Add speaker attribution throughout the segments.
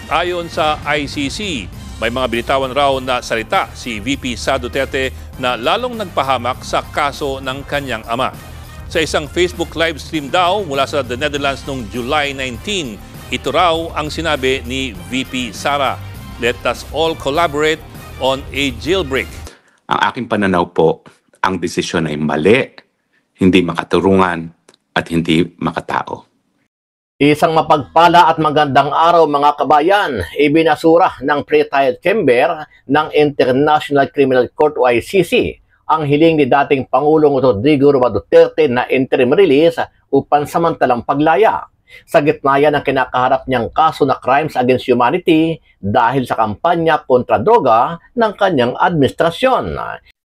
Speaker 1: Ayon sa ICC, may mga binitawan raw na salita si VP Sara Duterte na lalong nagpahamak sa kaso ng kanyang ama. Sa isang Facebook live stream daw mula sa The Netherlands noong July 19, ito raw ang sinabi ni VP Sara, "Let us all collaborate on a jailbreak."
Speaker 2: Ang aking pananaw po, ang desisyon ay mali, hindi makaturungan at hindi makatao.
Speaker 3: Isang mapagpala at magandang araw mga kabayan, ibinasura ng pre-trial chamber ng International Criminal Court o ICC ang hiling ni dating Pangulong Rodrigo Roa Duterte na interim release upang samantalang paglaya. Sa gitna yan ang kinakaharap niyang kaso na crimes against humanity dahil sa kampanya kontra droga ng kanyang administrasyon.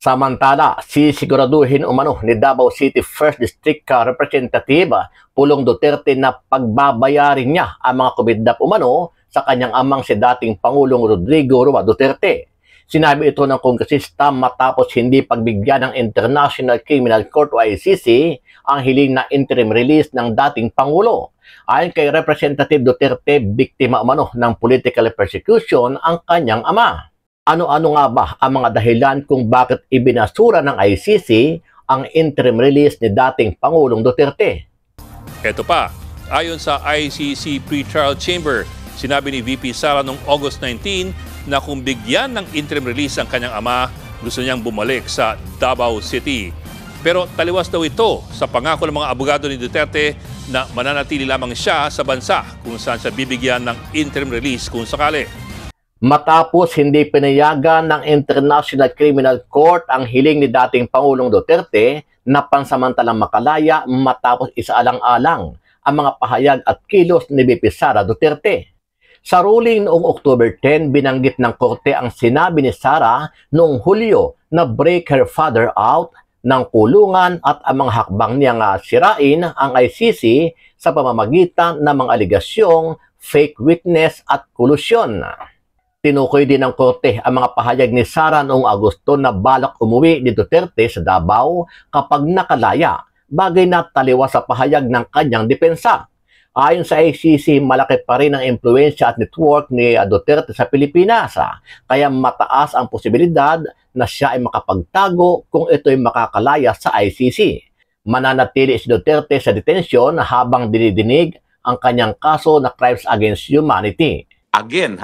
Speaker 3: Samantala, sisiguraduhin umano ni Davao City 1st District Representative Pulong Duterte na pagbabayarin niya ang mga kubidnap umano sa kanyang amang si dating Pangulong Rodrigo Roa Duterte. Sinabi ito ng kongresista matapos hindi pagbigyan ng International Criminal Court o ICC ang hiling na interim release ng dating Pangulo. Ayon kay Representative Duterte, biktima umano ng political persecution ang kanyang ama. Ano-ano nga ba ang mga dahilan kung bakit ibinasura ng ICC ang interim release ni dating Pangulong Duterte?
Speaker 1: Ito pa, ayon sa ICC Pre-Trial Chamber, sinabi ni VP Sara noong August 19 na kung bigyan ng interim release ang kanyang ama, gusto niyang bumalik sa Davao City. Pero taliwas daw ito sa pangako ng mga abogado ni Duterte na mananatili lamang siya sa bansa kung saan siya bibigyan ng interim release kung sakali.
Speaker 3: Matapos hindi pinayagan ng International Criminal Court ang hiling ni dating Pangulong Duterte na pansamantalang makalaya matapos isaalang-alang ang mga pahayag at kilos ni VP Sara Duterte. Sa ruling noong October 10, binanggit ng korte ang sinabi ni Sara noong Hulyo na break her father out ng kulungan at ang mga hakbang niyang sirain ang ICC sa pamamagitan ng mga aligasyong fake witness at kolusyon. Tinukoy din ng korte ang mga pahayag ni Sara noong Agosto na balak umuwi ni Duterte sa Davao kapag nakalaya, bagay na taliwas sa pahayag ng kanyang depensa. Ayon sa ICC, malaki pa rin ang impluensya at network ni Duterte sa Pilipinas, kaya mataas ang posibilidad na siya ay makapagtago kung ito'y makakalaya sa ICC. Mananatili si Duterte sa detention habang dinidinig ang kanyang kaso na crimes against humanity.
Speaker 2: Again,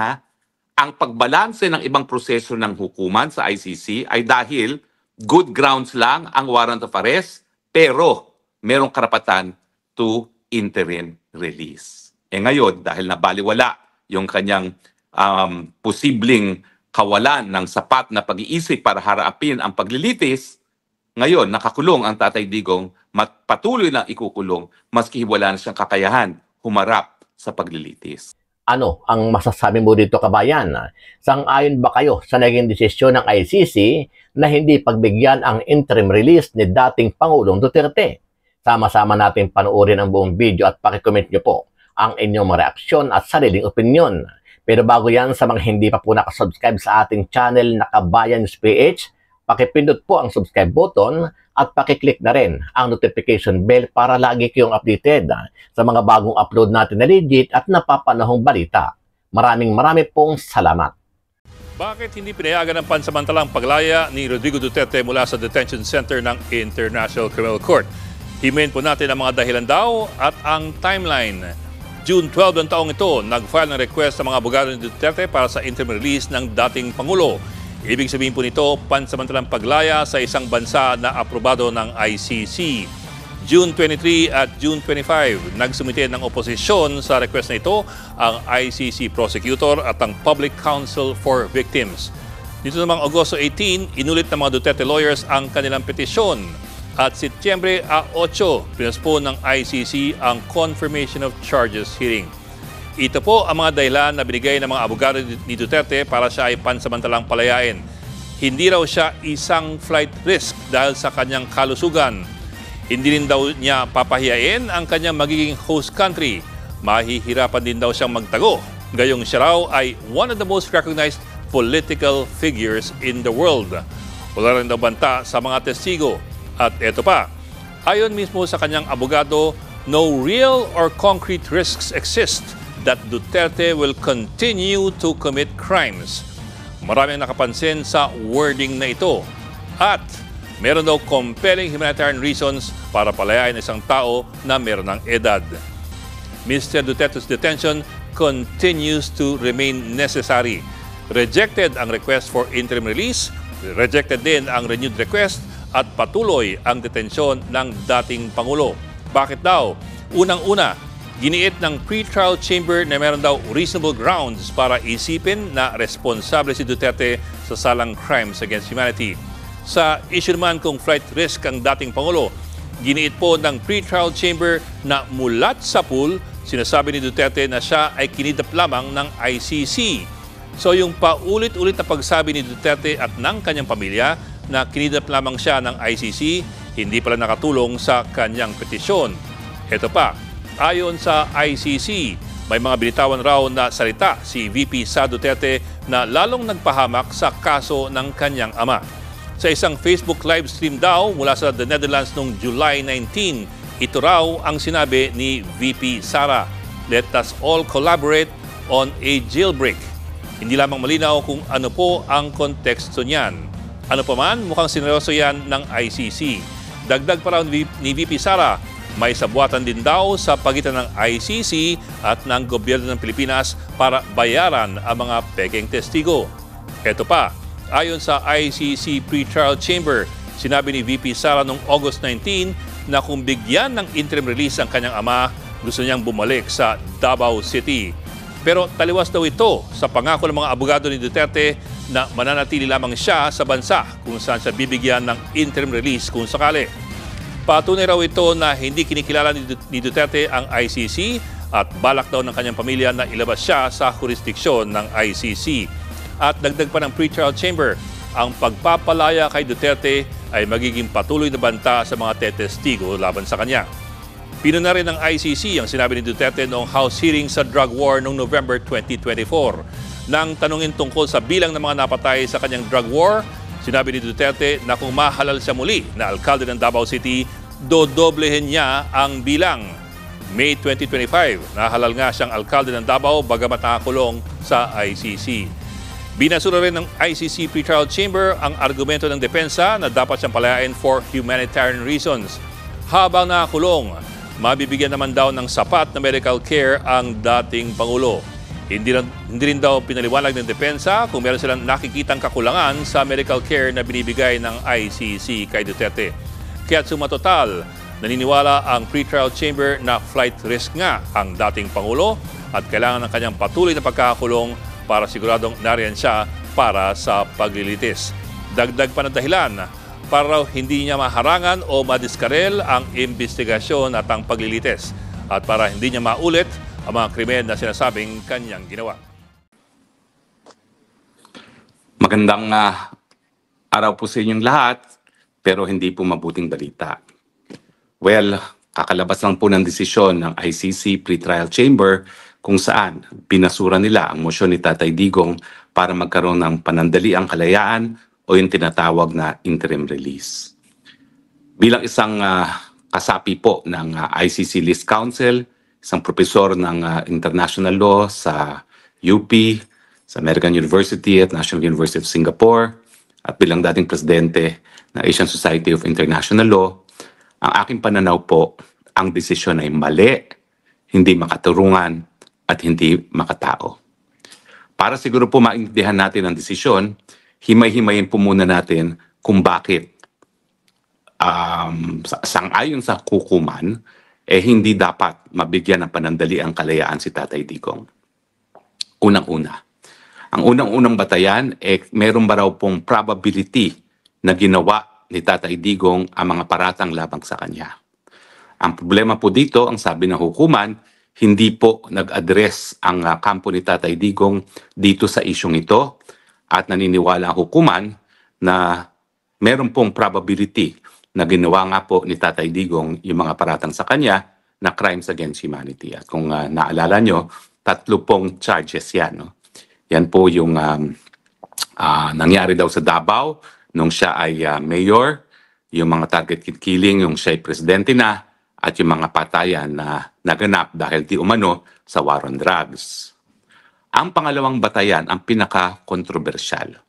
Speaker 2: ang pagbalanse ng ibang proseso ng hukuman sa ICC ay dahil good grounds lang ang warrant of arrest, pero merong karapatan to interim release. Ngayon, dahil nabaliwala yung kanyang posibleng kawalan ng sapat na pag-iisip para harapin ang paglilitis, ngayon nakakulong ang Tatay Digong, patuloy na ikukulong maski wala na siyang kakayahan humarap sa paglilitis.
Speaker 3: Ano ang masasabi mo dito kabayan? Sang-ayon ba kayo sa naging desisyon ng ICC na hindi pagbigyan ang interim release ni dating Pangulong Duterte? Sama-sama natin panoorin ang buong video at pakicomment nyo po ang inyong mga reaksyon at sariling opinion. Pero bago yan, sa mga hindi pa po nakasubscribe sa ating channel na Kabayan News PH, pakipindot po ang subscribe button at pakiclick na rin ang notification bell para lagi kayong updated sa mga bagong upload natin na legit at napapanahong balita. Maraming pong salamat.
Speaker 1: Bakit hindi pinayagan ng pansamantalang paglaya ni Rodrigo Duterte mula sa detention center ng International Criminal Court? Himayin po natin ang mga dahilan daw at ang timeline. June 12 ng taong ito, nag-file ng request sa mga abogado ni Duterte para sa interim release ng dating Pangulo. Ibig sabihin po nito, pansamantalang paglaya sa isang bansa na aprobado ng ICC. June 23 at June 25, nagsumite ng oposisyon sa request na ito ang ICC prosecutor at ang Public Counsel for Victims. Dito namang Agosto 18, inulit ng mga Duterte lawyers ang kanilang petisyon. At Setyembre 8, pinaspon ng ICC ang Confirmation of Charges hearing. Ito po ang mga dahilan na binigay ng mga abogado ni Duterte para siya ay pansamantalang palayain. Hindi raw siya isang flight risk dahil sa kanyang kalusugan. Hindi rin daw niya papahiyain ang kanyang magiging host country. Mahihirapan din daw siyang magtago. Gayong siya raw ay one of the most recognized political figures in the world. Wala rin daw banta sa mga testigo. At ito pa, ayon mismo sa kanyang abogado, no real or concrete risks exist that Duterte will continue to commit crimes. Maraming nakapansin sa wording na ito. At meron daw compelling humanitarian reasons para palayain isang tao na meron ng edad. Mr. Duterte's detention continues to remain necessary. Rejected ang request for interim release, rejected din ang renewed request at patuloy ang detensyon ng dating Pangulo. Bakit daw? Unang-una, giniit ng pre-trial chamber na meron daw reasonable grounds para isipin na responsable si Duterte sa salang crimes against humanity. Sa issue naman kung flight risk ang dating Pangulo, giniit po ng pre-trial chamber na mulat sa pool, sinasabi ni Duterte na siya ay kinidnap lamang ng ICC. So yung paulit-ulit na pagsabi ni Duterte at ng kanyang pamilya na kinidnap lamang siya ng ICC, hindi pala nakatulong sa kanyang petisyon. Ito pa, ayon sa ICC, may mga binitawan raw na salita si VP Sara Duterte na lalong nagpahamak sa kaso ng kanyang ama. Sa isang Facebook live stream daw mula sa The Netherlands noong July 19, ito raw ang sinabi ni VP Sara, "Let us all collaborate on a jailbreak." Hindi lamang malinaw kung ano po ang konteksto niyan. Ano pa man, mukhang sineryoso yan ng ICC. Dagdag pa raw ni VP Sara, may sabuatan din daw sa pagitan ng ICC at ng gobyerno ng Pilipinas para bayaran ang mga pekeng testigo. Ito pa, ayon sa ICC pre-trial chamber, sinabi ni VP Sara noong August 19 na kung bigyan ng interim release ang kanyang ama, gusto niyang bumalik sa Davao City. Pero taliwas daw ito sa pangako ng mga abogado ni Duterte na mananatili lamang siya sa bansa kung saan siya bibigyan ng interim release kung sakali. Patunay raw ito na hindi kinikilala ni Duterte ang ICC at balak daw ng kanyang pamilya na ilabas siya sa jurisdiksyon ng ICC. At dagdag pa ng pre-trial chamber, ang pagpapalaya kay Duterte ay magiging patuloy na banta sa mga tetestigo laban sa kanya. Pinuna rin ng ICC ang sinabi ni Duterte noong House hearing sa drug war noong November 2024. Nang tanungin tungkol sa bilang ng mga napatay sa kanyang drug war, sinabi ni Duterte na kung mahalal siya muli na alkalde ng Davao City, dodoblehin niya ang bilang. May 2025, nahalal nga siyang alkalde ng Davao bagamat nakakulong sa ICC. Binasura rin ng ICC pre-trial chamber ang argumento ng depensa na dapat siyang palayain for humanitarian reasons. Habang nakakulong, mabibigyan naman daw ng sapat na medical care ang dating Pangulo. Hindi rin daw pinaliwanag ng depensa kung meron silang nakikitang kakulangan sa medical care na binibigay ng ICC kay Duterte. Kaya sumatotal, naniniwala ang pre-trial chamber na flight risk nga ang dating Pangulo at kailangan ng kanyang patuloy na pagkakakulong para siguradong nariyan siya para sa paglilitis. Dagdag pa na dahilan para raw hindi niya maharangan o madiskarel ang investigasyon at ang paglilitis at para hindi niya maulit ang mga krimen na sinasabing kanyang ginawa.
Speaker 2: Magandang araw po sa inyong lahat, pero hindi po mabuting balita. Well, kakalabas lang po ng desisyon ng ICC pre-trial chamber kung saan binasura nila ang mosyon ni Tatay Digong para magkaroon ng panandaliang kalayaan o yung tinatawag na interim release. Bilang isang kasapi po ng ICC List Council, isang profesor ng international law sa UP, sa American University at National University of Singapore, at bilang dating presidente ng Asian Society of International Law, ang aking pananaw po, ang desisyon ay mali, hindi makaturungan, at hindi makatao. Para siguro po maintindihan natin ang desisyon, himay-himayin po muna natin kung bakit sangayon sa hukuman, hindi dapat mabigyan ng panandaliang kalayaan si Tatay Digong. Unang-una. Ang unang-unang batayan, meron ba raw pong probability na ginawa ni Tatay Digong ang mga paratang labang sa kanya. Ang problema po dito, ang sabi ng hukuman, hindi po nag-address ang kampo ni Tatay Digong dito sa isyong ito at naniniwala ang hukuman na meron pong probability na ginawa nga po ni Tatay Digong yung mga paratang sa kanya na crimes against humanity. At kung naalala nyo, 3 pong charges yan. No? Yan po yung nangyari daw sa Davao nung siya ay mayor, yung mga target killing, yung siya ay presidente na, at yung mga patayan na naganap dahil di umano sa war on drugs. Ang pangalawang batayan, ang pinaka-kontrobersyal.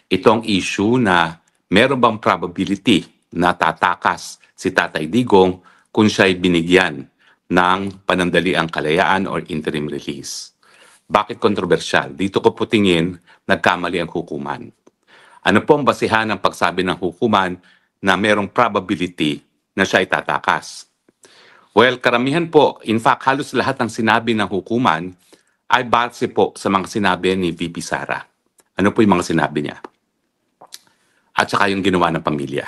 Speaker 2: Ito ang issue na meron bang probability na tatakas si Tatay Digong kung siya'y binigyan ng panandaliang kalayaan or interim release. Bakit kontrobersyal? Dito ko po tingin, nagkamali ang hukuman. Ano po ang basihan ng pagsabi ng hukuman na merong probability na siya'y tatakas? Well, karamihan po, in fact, halos lahat ng sinabi ng hukuman ay base po sa mga sinabi ni VP Sara. Ano po yung mga sinabi niya? At saka yung ginawa ng pamilya.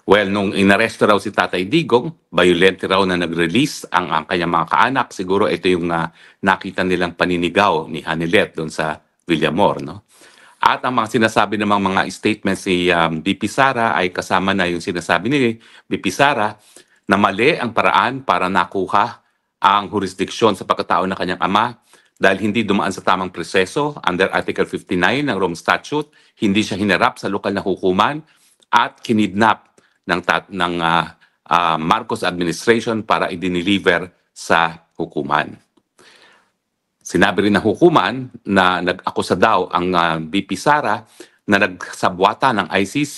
Speaker 2: Well, nung inaresto raw si Tatay Digong, violent raw na nag-release ang kanyang mga kaanak. Siguro ito yung nakita nilang paninigaw ni Hanilet doon sa Villamor, no? At ang mga sinasabi namang mga statements ni VP Sara ay kasama na yung sinasabi ni VP Sara na mali ang paraan para nakuha ang jurisdiksyon sa pagkatao ng kanyang ama dahil hindi dumaan sa tamang proseso under Article 59 ng Rome Statute, hindi siya hinarap sa lokal na hukuman at kinidnap ng Marcos administration para i-deliver sa hukuman. Sinabi rin ng hukuman na nag-akusa daw ang VP Sara na nagsabwata ng ICC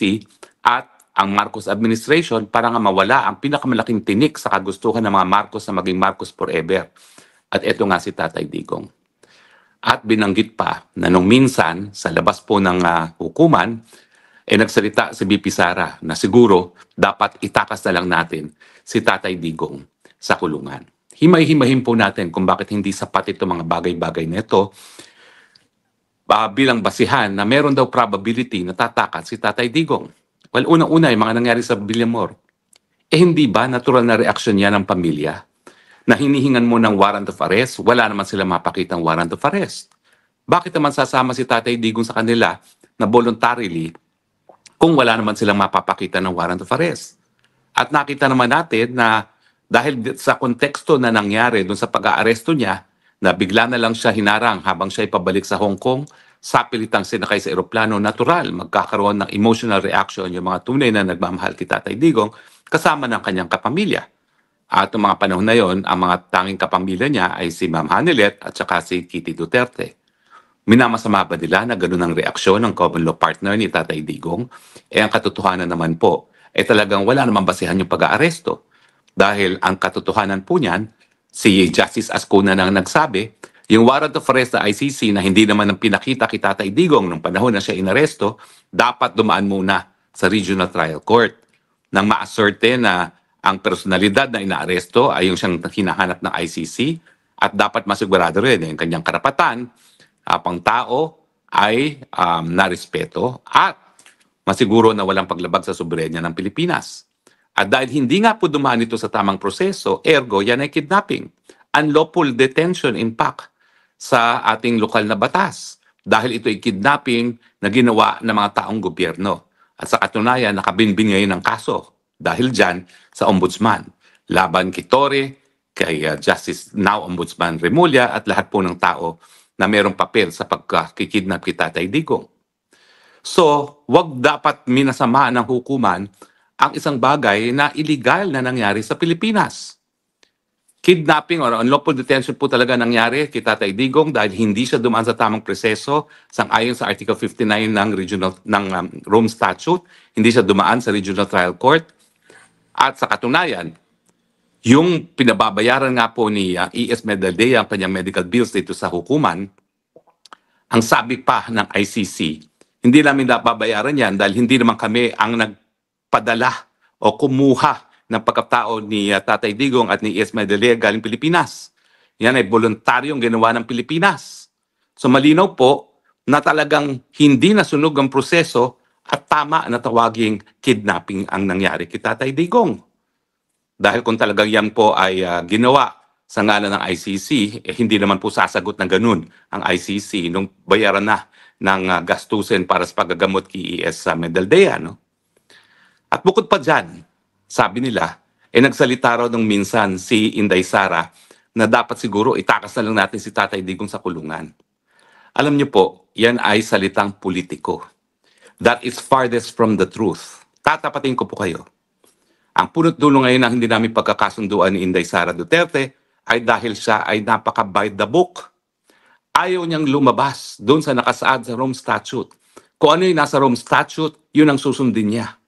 Speaker 2: at ang Marcos administration para nga mawala ang pinakamalaking tinik sa kagustuhan ng mga Marcos na maging Marcos forever. At ito nga si Tatay Digong. At binanggit pa na nung minsan sa labas po ng hukuman, nagsalita si VP Sara na siguro dapat itakas na lang natin si Tatay Digong sa kulungan. Himay-himahin po natin kung bakit hindi sapat itong mga bagay-bagay na ito bilang basihan na meron daw probability na tatakas si Tatay Digong. Well, unang-una yung mga nangyari sa Villamor. Hindi ba natural na reaksyon niya ng pamilya na hinihingan mo ng warrant of arrest, wala naman sila mapakitang warrant of arrest? Bakit naman sasama si Tatay Digong sa kanila na voluntarily kung wala naman silang mapapakita ng warrant of arrest? At nakita naman natin na dahil sa konteksto na nangyari doon sa pag-aaresto niya, na bigla na lang siya hinarang habang siya pabalik sa Hong Kong, sapilitang sinakay sa eroplano, natural, magkakaroon ng emotional reaction yung mga tunay na nagmamahal kay Tatay Digong kasama ng kanyang kapamilya. At noong mga panahon na yon, ang mga tanging kapamilya niya ay si Ma'am Hanilet at saka si Kitty Duterte. Minamasama ba nila na gano'n ang reaksyon ng common law partner ni Tatay Digong? Ang katotohanan naman po, talagang wala namang basihan yung pag-aaresto. Dahil ang katotohanan po niyan, si Justice Ascona nang nagsabi, yung warrant of arrest na ICC na hindi naman ang pinakita kay Tatay Digong nung panahon na siya inaresto, dapat dumaan muna sa Regional Trial Court nang ma-asserte na ang personalidad na inaaresto ay yung siyang hinahanap ng ICC at dapat masigurado rin yung kanyang karapatan pang tao ay narespeto at masiguro na walang paglabag sa soberenya ng Pilipinas. At dahil hindi nga po dumaan ito sa tamang proseso, ergo yan ay kidnapping. Unlawful detention impact sa ating lokal na batas. Dahil ito ay kidnapping na ginawa ng mga taong gobyerno. At sa katunayan, nakabinbin ngayon ang kaso. Dahil dyan sa ombudsman. Laban kay Torre, kay Justice Now Ombudsman Remulla at lahat po ng tao na mayroong papel sa pagkikidnap kay Tatay Digong. So, wag dapat minasama ng hukuman ang isang bagay na illegal na nangyari sa Pilipinas. Kidnapping or unlawful detention po talaga nangyari kay Tatay Digong dahil hindi siya dumaan sa tamang proseso sang-ayon sa Article 59 ng Rome Statute, hindi siya dumaan sa Regional Trial Court. At sa katunayan, yung pinababayaran nga po ni E.S. Medaldea ang kanyang medical bills dito sa hukuman, ang sabi pa ng ICC, hindi namin nababayaran yan dahil hindi naman kami ang nagpadala o kumuha ng pagkatao ni Tatay Digong at ni E.S. Medaldea galing Pilipinas. Yan ay voluntaryong ginawa ng Pilipinas. So malinaw po na talagang hindi nasunog ang proseso at tama na tawaging kidnapping ang nangyari kay Tatay Digong. Dahil kung talagang yan po ay ginawa sa ngalan ng ICC, hindi naman po sasagot ng ganun ang ICC nung bayaran na ng gastusin para sa paggagamot kay E.S. Medaldea. No? At bukod pa dyan, sabi nila, nagsalita raw nung minsan si Inday Sara na dapat siguro itakas na lang natin si Tatay Digong sa kulungan. Alam niyo po, yan ay salitang politiko. That is farthest from the truth. Tatapatin ko po kayo. Ang punot dulo ngayon na hindi namin pagkakasunduan ni Inday Sara Duterte ay dahil siya ay napaka by the book. Ayaw niyang lumabas doon sa nakasaad sa Rome Statute. Kung ano yung nasa Rome Statute, yun ang susundin niya.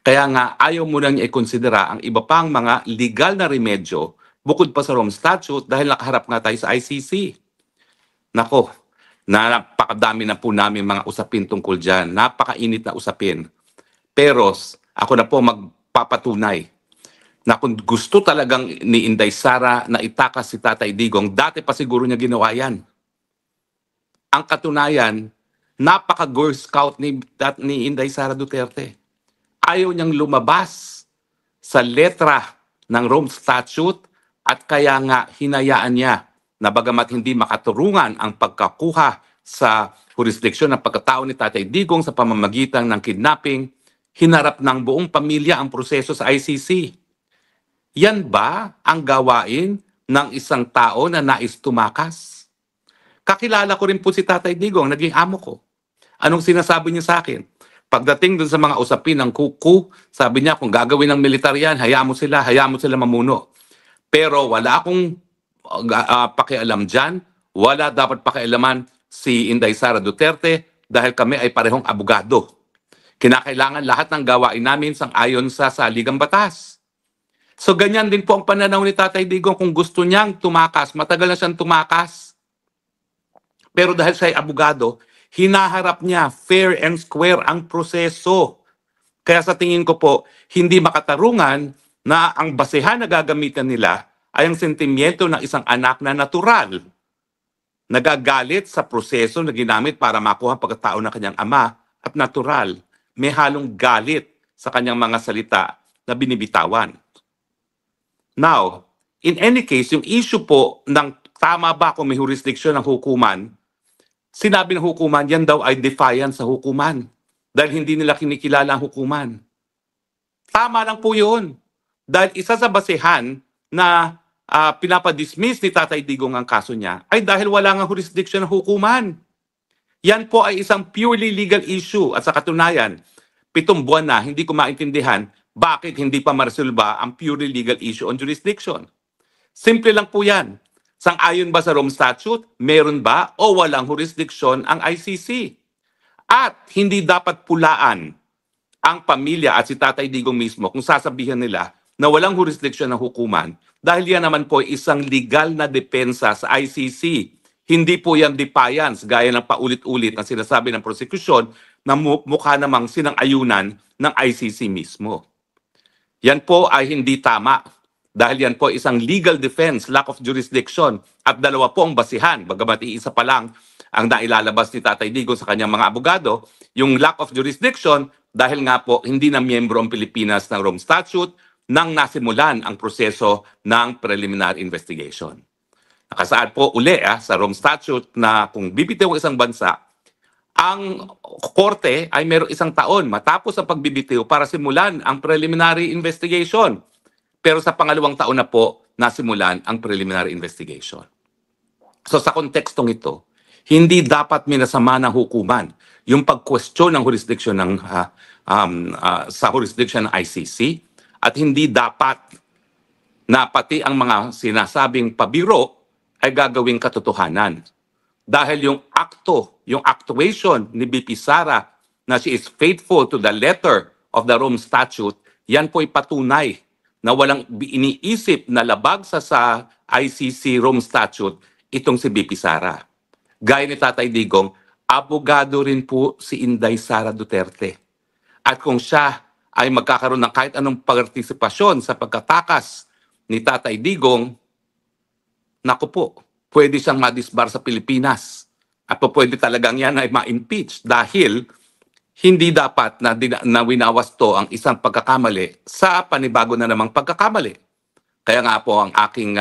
Speaker 2: Kaya nga, ayaw mo lang niya ikonsidera ang iba pang mga legal na remedyo bukod pa sa Rome Statute dahil nakaharap nga tayo sa ICC. Nako, napakadami na po namin mga usapin tungkol dyan. Napakainit na usapin. Pero ako na po magpapatunay na kung gusto talagang ni Inday Sara na itakas si Tatay Digong, dati pa siguro niya ginawa yan. Ang katunayan, napaka-Girl Scout ni Inday Sara Duterte. Ayaw niyang lumabas sa letra ng Rome Statute at kaya nga hinayaan niya na bagamat hindi makaturungan ang pagkakuha sa jurisdiksyon ng pagkatao ni Tatay Digong sa pamamagitan ng kidnapping, hinarap ng buong pamilya ang proseso sa ICC. Yan ba ang gawain ng isang tao na nais tumakas? Kakilala ko rin po si Tatay Digong, naging amo ko. Anong sinasabi niya sa akin? Pagdating dun sa mga usapin ng kuku, sabi niya kung gagawin ng militar yan, hayaan mo sila mamuno. Pero wala akong pakialam dyan, wala dapat pakialaman si Inday Sara Duterte dahil kami ay parehong abogado. Kinakailangan lahat ng gawain namin sang-ayon sa saligang batas. So ganyan din po ang pananaw ni Tatay Digong kung gusto niyang tumakas, matagal na siyang tumakas. Pero dahil siya ay abogado, hinaharap niya fair and square ang proseso. Kaya sa tingin ko po, hindi makatarungan na ang basehan na gagamitan nila ay ang sentimiento ng isang anak na natural. Nagagalit sa proseso na ginamit para makuha ang pagkatao ng kanyang ama at natural. May halong galit sa kanyang mga salita na binibitawan. Now, in any case, yung issue po ng tama ba kung may jurisdiction ng hukuman, sinabi ng hukuman, yan daw ay defiance sa hukuman dahil hindi nila kinikilala ang hukuman. Tama lang po yun. Dahil isa sa basehan na pinapadismiss ni Tatay Digong ang kaso niya ay dahil wala nga jurisdiction ng hukuman. Yan po ay isang purely legal issue at sa katunayan, 7 buwan na hindi ko maintindihan bakit hindi pa maresolba ang purely legal issue on jurisdiction. Simple lang po yan. Sang-ayon ba sa Rome Statute? Meron ba o walang jurisdiction ang ICC? At hindi dapat pulaan ang pamilya at si Tatay Digong mismo kung sasabihan nila na walang jurisdiction ng hukuman dahil yan naman po isang legal na depensa sa ICC. Hindi po yan defiance gaya ng paulit-ulit na sinasabi ng prosecution na mukha namang sinang-ayunan ng ICC mismo. Yan po ay hindi tama. Dahil yan po isang legal defense, lack of jurisdiction, at dalawa po ang basihan, bagamat iisa pa lang ang nailalabas ni Tatay Digong sa kanyang mga abogado, yung lack of jurisdiction dahil nga po hindi na miyembro ang Pilipinas ng Rome Statute nang nasimulan ang proseso ng preliminary investigation. Nakasaad po uli sa Rome Statute na kung bibitiw ang isang bansa, ang korte ay mayroong 1 taon matapos ang pagbibitiw para simulan ang preliminary investigation. Pero sa pangalawang taon na po, nasimulan ang preliminary investigation. So sa kontekstong ito, hindi dapat minasama ng hukuman yung pag-question ng jurisdiction sa jurisdiction ng ICC at hindi dapat na pati ang mga sinasabing pabiro ay gagawing katotohanan. Dahil yung actuation ni BP Sara na she is faithful to the letter of the Rome Statute, yan po'y patunay na walang iniisip na labag sa ICC Rome Statute itong si BP Sara. Gaya ni Tatay Digong, abogado rin po si Inday Sara Duterte. At kung siya ay magkakaroon ng kahit anong partisipasyon sa pagkatakas ni Tatay Digong, naku po, pwede siyang madisbar sa Pilipinas. At pwede talagang yan ay ma-impeach dahil hindi dapat na winawasto ang isang pagkakamali sa panibago na namang pagkakamali. Kaya nga po ang aking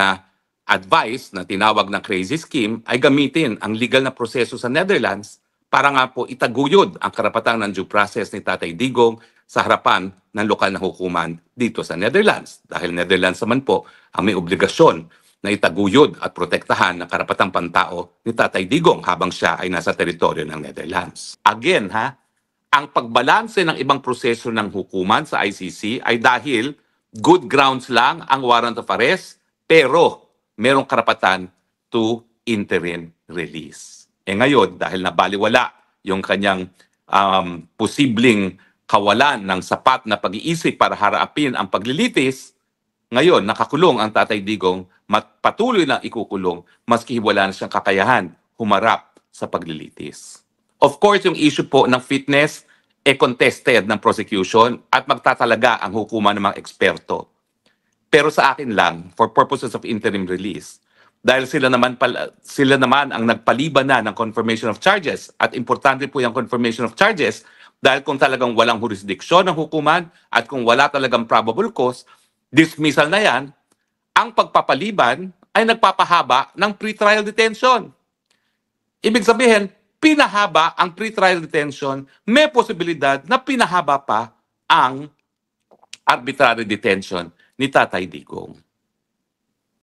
Speaker 2: advice na tinawag ng crazy scheme ay gamitin ang legal na proseso sa Netherlands para nga po itaguyod ang karapatan ng due process ni Tatay Digong sa harapan ng lokal na hukuman dito sa Netherlands. Dahil Netherlands naman po ang may obligasyon na itaguyod at protektahan ng karapatang pantao ni Tatay Digong habang siya ay nasa teritoryo ng Netherlands. Again, ang pagbalanse ng ibang proseso ng hukuman sa ICC ay dahil good grounds lang ang warrant of arrest, pero merong karapatan to interim release. Ngayon, dahil nabaliwala yung kanyang posibleng kawalan ng sapat na pag-iisip para harapin ang paglilitis, ngayon, nakakulong ang Tatay Digong, patuloy na ikukulong, maski wala na siyang kakayahan humarap sa paglilitis. Of course, yung issue po ng fitness, contested ng prosecution at magtatalaga ang hukuman ng mga eksperto. Pero sa akin lang, for purposes of interim release, dahil sila naman ang nagpaliban na ng confirmation of charges at importante po yung confirmation of charges dahil kung talagang walang jurisdiksyon ng hukuman at kung wala talagang probable cause, dismissal na yan, ang pagpapaliban ay nagpapahaba ng pretrial detention. Ibig sabihin, pinahaba ang pretrial detention, may posibilidad na pinahaba pa ang arbitrary detention ni Tatay Digong.